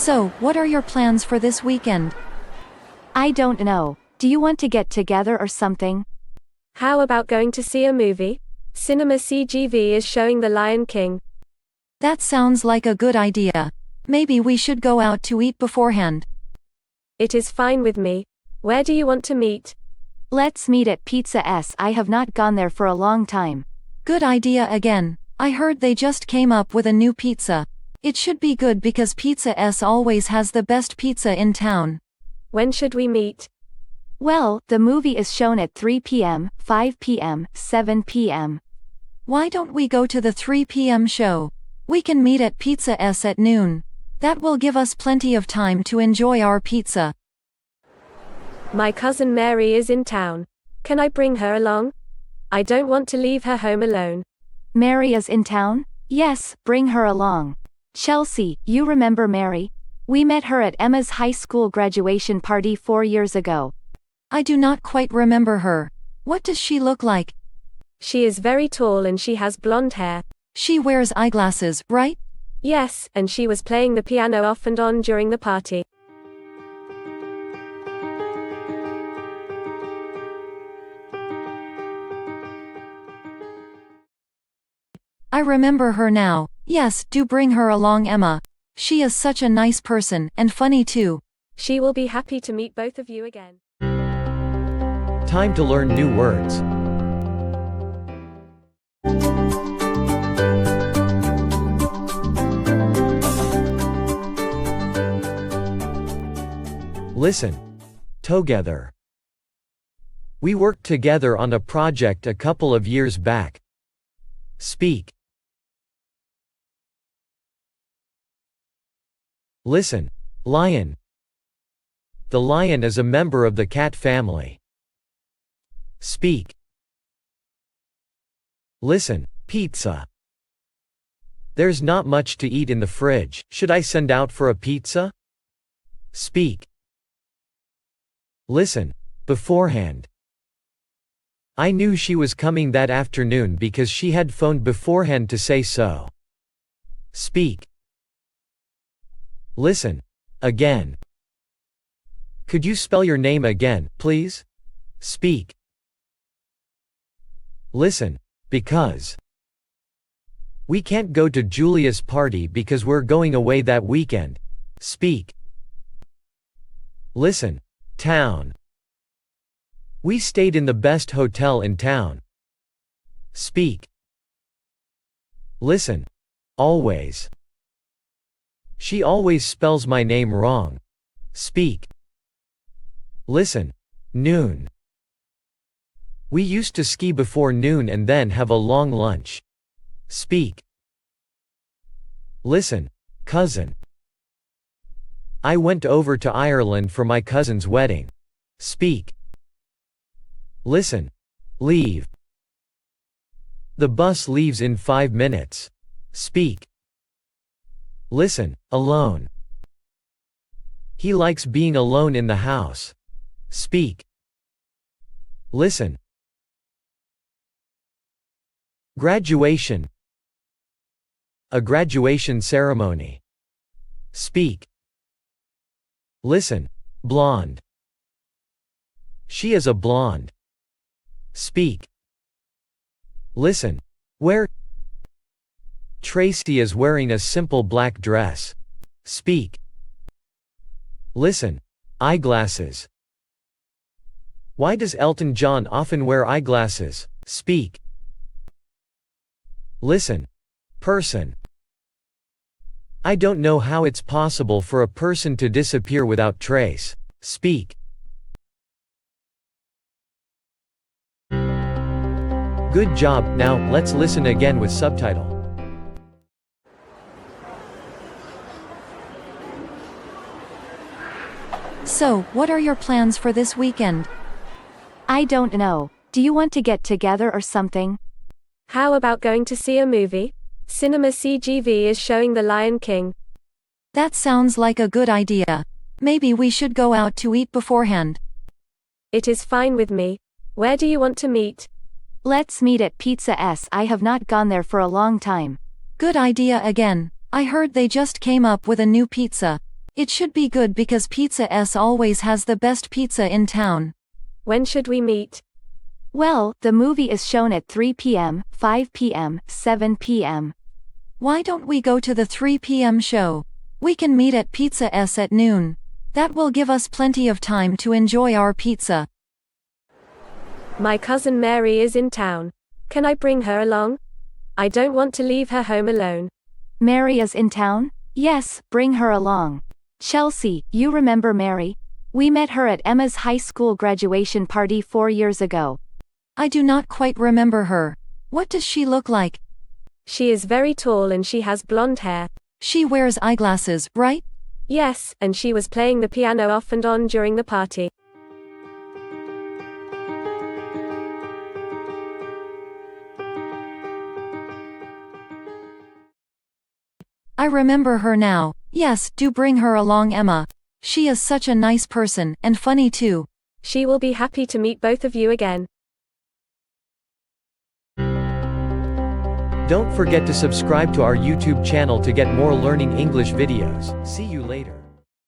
So, what are your plans for this weekend? I don't know. Do you want to get together or something? How about going to see a movie? Cinema CGV is showing The Lion King. That sounds like a good idea. Maybe we should go out to eat beforehand. It is fine with me. Where do you want to meet? Let's meet at Pizza S. I have not gone there for a long time. Good idea again. I heard they just came up with a new pizza. It should be good because Pizza S always has the best pizza in town. When should we meet? Well, the movie is shown at 3 p.m., 5 p.m., 7 p.m. Why don't we go to the 3 p.m. show? We can meet at Pizza S at noon. That will give us plenty of time to enjoy our pizza. My cousin Mary is in town. Can I bring her along? I don't want to leave her home alone. Mary is in town? Yes, bring her along. Chelsea, you remember Mary? We met her at Emma's high school graduation party 4 years ago. I do not quite remember her. What does she look like? She is very tall and she has blonde hair. She wears eyeglasses, right? Yes, and she was playing the piano off and on during the party. I remember her now. Yes, do bring her along, Emma. She is such a nice person, and funny too. She will be happy to meet both of you again. Time to learn new words. Listen. Together. We worked together on a project a couple of years back. Speak. Listen. Lion. The lion is a member of the cat family. Speak. Listen. Pizza. There's not much to eat in the fridge. Should I send out for a pizza? Speak. Listen. Beforehand. I knew she was coming that afternoon because she had phoned beforehand to say so. Speak. Listen. Again. Could you spell your name again, please? Speak. Listen. Because. We can't go to Julia's party because we're going away that weekend. Speak. Listen. Town. We stayed in the best hotel in town. Speak. Listen. Always. She always spells my name wrong. Speak. Listen. Noon. We used to ski before noon and then have a long lunch. Speak. Listen. Cousin. I went over to Ireland for my cousin's wedding. Speak. Listen. Leave. The bus leaves in 5 minutes. Speak. Listen. Alone. He likes being alone in the house. Speak. Listen. Graduation. A graduation ceremony. Speak. Listen. Blonde. She is a blonde. Speak. Listen. Where? Tracy is wearing a simple black dress. Speak. Listen. Eyeglasses. Why does Elton John often wear eyeglasses? Speak. Listen. Person. I don't know how it's possible for a person to disappear without trace. Speak. Good job. Now, let's listen again with subtitle. So, what are your plans for this weekend? I don't know. Do you want to get together or something? How about going to see a movie? Cinema CGV is showing The Lion King. That sounds like a good idea. Maybe we should go out to eat beforehand. It is fine with me. Where do you want to meet? Let's meet at Pizza S. I have not gone there for a long time. Good idea again. I heard they just came up with a new pizza. It should be good because Pizza S always has the best pizza in town. When should we meet? Well, the movie is shown at 3 p.m., 5 p.m., 7 p.m. Why don't we go to the 3 p.m. show? We can meet at Pizza S at noon. That will give us plenty of time to enjoy our pizza. My cousin Mary is in town. Can I bring her along? I don't want to leave her home alone. Mary is in town? Yes, bring her along. Chelsea, you remember Mary? We met her at Emma's high school graduation party 4 years ago. I do not quite remember her. What does she look like? She is very tall and she has blonde hair. She wears eyeglasses, right? Yes, and she was playing the piano off and on during the party. I remember her now. Yes, do bring her along, Emma. She is such a nice person, and funny too. She will be happy to meet both of you again. Don't forget to subscribe to our YouTube channel to get more learning English videos. See you later.